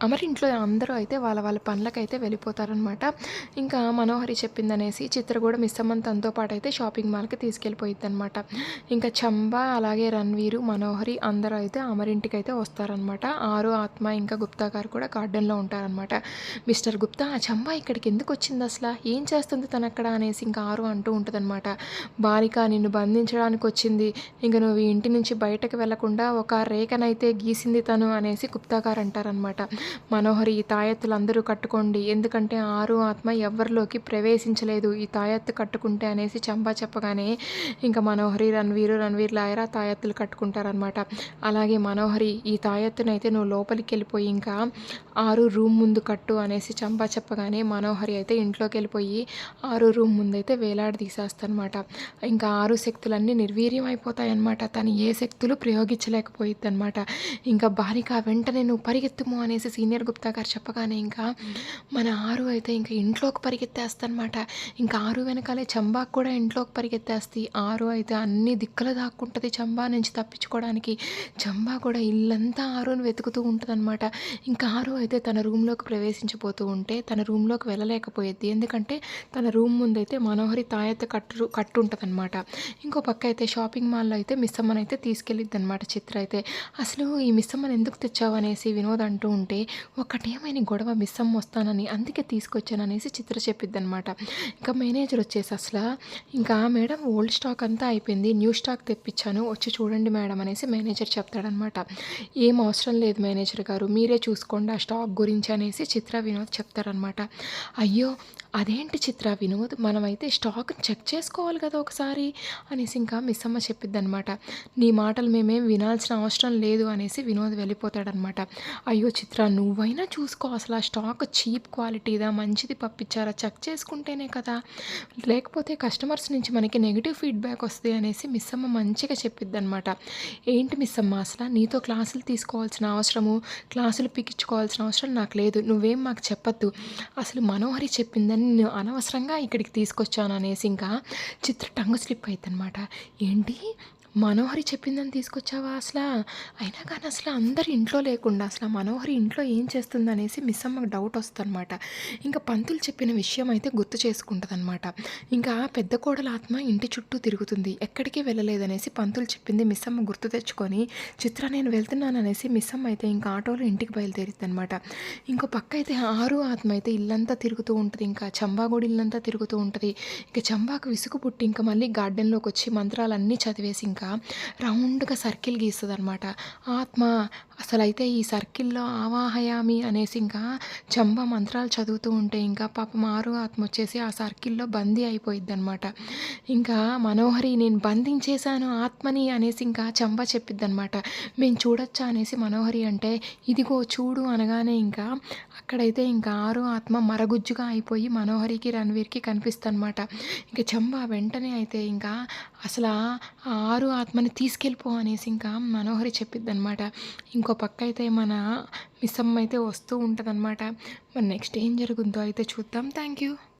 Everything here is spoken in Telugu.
అమరింట్లో అందరూ అయితే వాళ్ళ వాళ్ళ పనులకైతే వెళ్ళిపోతారనమాట. ఇంకా మనోహరి చెప్పిందనేసి చిత్ర కూడా మిస్సమ్మని తనతో పాటయితే షాపింగ్ మాల్‌కి తీసుకెళ్ళిపోయిద్దనమాట. ఇంకా చంబ, అలాగే రణ్వీరు, మనోహరి అందరూ అయితే అమరింటికైతే వస్తారనమాట. ఆరు, ఆత్మ ఇంకా గుప్తా గారు కూడా గార్డెన్‌లో ఉంటారనమాట. మిస్టర్ గుప్తా, ఆ చంబ ఇక్కడికి ఎందుకొచ్చిందసల? ఏం చేస్తుంది తనక్కడ అనేసి ఇంకా ఆరు అంటూ ఉంటదనమాట. బాలిక నిన్ను బంధించడానికొచ్చింది. ఇంక నువ్వు ఈ ఇంటి నుంచి బయటకి వెళ్ళకుండా ఒక రేఖనైతే గీసింది తను అనేసి గుప్తా గారు అంటారనమాట. మనోహరి, ఈ తాయెత్తులందరూ కట్టుకోండి. ఎందుకంటే ఆరు ఆత్మ ఎవ్వరిలోకి ప్రవేశించలేదు. ఈ తాయెత్తు కట్టుకుంటే అనేసి చంపా చెప్పగానే ఇంకా మనోహరి, రణ్వీర్ లాయర్ ఆ తాయెత్తులు కట్టుకుంటారనమాట. అలాగే మనోహరి, ఈ తాయెత్తునైతే నువ్వు లోపలికెళ్ళిపోయి ఇంకా ఆరు రూమ్ ముందు కట్టు అనేసి చంపా చెప్పగానే మనోహరి అయితే ఇంట్లోకెళ్ళిపోయి ఆరు రూమ్ ముందైతే వేలాడదీసేస్తనమాట. ఇంకా ఆరు శక్తులన్నీ నిర్వీర్యం అయిపోతాయన్నమాట. తను ఏ శక్తులు ప్రయోగించలేకపోయిద్దనమాట. ఇంకా బాలిక వెంటనే నువ్వు పరిగెత్తుము అనేసి సీనియర్ గుప్తా గారు చెప్పగానే ఇంకా మన ఆరు అయితే ఇంకా ఇంట్లోకి పరిగెత్తేస్తనమాట. ఇంకా ఆరు వెనకాలే చంబాకు కూడా ఇంట్లోకి పరిగెత్తేస్తే ఆరు అయితే అన్ని దిక్కులు దాక్కుంటుంది చంబా నుంచి తప్పించుకోవడానికి. చంబా కూడా ఇల్లంతా ఆరుని వెతుకుతూ ఉంటుందన్నమాట. ఇంకా ఆరు అయితే తన రూమ్లోకి ప్రవేశించిపోతూ ఉంటే తన రూమ్లోకి వెళ్ళలేకపోయేది. ఎందుకంటే తన రూమ్ ముందైతే మనోహరి తాయెత్తు కట్టుంటుందన్నమాట. ఇంకో పక్క అయితే షాపింగ్ మాల్లో అయితే మిస్సమ్మని అయితే తీసుకెళ్ళిద్ది అనమాట చిత్ర అయితే. అసలు ఈ మిస్సమ్మని ఎందుకు తెచ్చావు అనేసి వినోద్ అంటూ ఉంటే, ఒకటేమైనా గొడవ మిస్సమ్మ వస్తానని అందుకే తీసుకొచ్చాననేసి చిత్ర చెప్పిద్దనమాట. ఇంకా మేనేజర్ వచ్చేసి అసలు ఇంకా మేడం ఓల్డ్ స్టాక్ అంతా అయిపోయింది, న్యూ స్టాక్ తెప్పించాను, వచ్చి చూడండి మేడం అనేసి మేనేజర్ చెప్తాడనమాట. ఏం అవసరం లేదు మేనేజర్ గారు, మీరే చూసుకోండి ఆ స్టాక్ గురించి అనేసి చిత్ర వినోద్ చెప్తారనమాట. అయ్యో అదేంటి చిత్ర వినోద్, మనమైతే స్టాక్ని చెక్ చేసుకోవాలి కదా ఒకసారి అనేసి ఇంకా మిస్సమ్మ చెప్పిద్దనమాట. నీ మాటలు మేమేం వినాల్సిన అవసరం లేదు అనేసి వినోద్ వెళ్ళిపోతాడనమాట. అయ్యో చిత్ర, నువ్వైనా చూసుకో, అసలు ఆ స్టాక్ చీప్ క్వాలిటీదా, మంచిది పంపించారా, చెక్ చేసుకుంటేనే కదా, లేకపోతే కస్టమర్స్ నుంచి మనకి నెగిటివ్ ఫీడ్బ్యాక్ వస్తుంది అనేసి మిస్సమ్మ మంచిగా చెప్పిద్దనమాట. ఏంటి మిస్సమ్మ, అసలు నీతో క్లాసులు తీసుకోవాల్సిన అవసరము, క్లాసులు పిక్కించుకోవాల్సిన అవసరం నాకు లేదు, నువ్వేం మాకు చెప్పొద్దు, అసలు మనోహరి చెప్పిందని నేను అనవసరంగా ఇక్కడికి తీసుకొచ్చాను అనేసి ఇంకా చిత్ర టంగ్ స్లిప్ అయిద్దనమాట. ఏంటి మనోహరి చెప్పిందని తీసుకొచ్చావా అసలా? అయినా కానీ అసలు అందరు ఇంట్లో లేకుండా అసలు మనోహరి ఇంట్లో ఏం చేస్తుందనేసి మిస్సమ్మకి డౌట్ వస్తుందన్నమాట. ఇంకా పంతులు చెప్పిన విషయం అయితే గుర్తు చేసుకుంటుందన్నమాట. ఇంకా పెద్ద కోడల ఆత్మ ఇంటి చుట్టూ తిరుగుతుంది, ఎక్కడికి వెళ్ళలేదనేసి పంతులు చెప్పింది మిస్సమ్మ గుర్తు తెచ్చుకొని చిత్ర నేను వెళ్తున్నాననేసి మిస్సమ్మ అయితే ఇంకా ఆటోలో ఇంటికి బయలుదేరిద్దనమాట. ఇంకో పక్క అయితే ఆరు ఆత్మ అయితే ఇల్లంతా తిరుగుతూ ఉంటుంది, ఇంకా చంబా కూడా ఇల్లంతా తిరుగుతూ ఉంటుంది. ఇంకా చంబాకు విసుగు పుట్టి ఇంకా మళ్ళీ గార్డెన్లోకి వచ్చి మంత్రాలన్నీ చదివేసి ఇంకా రౌండ్గా సర్కిల్ గీస్తుంది అనమాట ఆత్మ. అసలైతే ఈ సర్కిల్లో ఆవాహయామి అనేసి ఇంకా చంబ మంత్రాలు చదువుతూ ఉంటే ఇంకా పాపం ఆరు ఆత్మ వచ్చేసి ఆ సర్కిల్లో బందీ అయిపోయిద్ది అనమాట. ఇంకా మనోహరి నేను బంధించేశాను ఆత్మని అనేసి ఇంకా చంబ చెప్పిద్దనమాట. మేము చూడొచ్చా అనేసి మనోహరి అంటే ఇదిగో చూడు అనగానే ఇంకా అక్కడైతే ఇంకా ఆరు ఆత్మ మరగుజ్జుగా అయిపోయి మనోహరికి రణ్వీర్కి కనిపిస్తనమాట. ఇంకా చంబ వెంటనే అయితే ఇంకా అసలు ఆ ఆరు ఆత్మని తీసుకెళ్ళిపో అనేసి ఇంకా మనోహరి చెప్పిద్దనమాట. ఇంకో పక్క అయితే మన మిస్సమ్మ అయితే వస్తూ ఉంటుందన్నమాట. మరి నెక్స్ట్ ఏం జరుగుతుందో అయితే చూద్దాం. Thank you.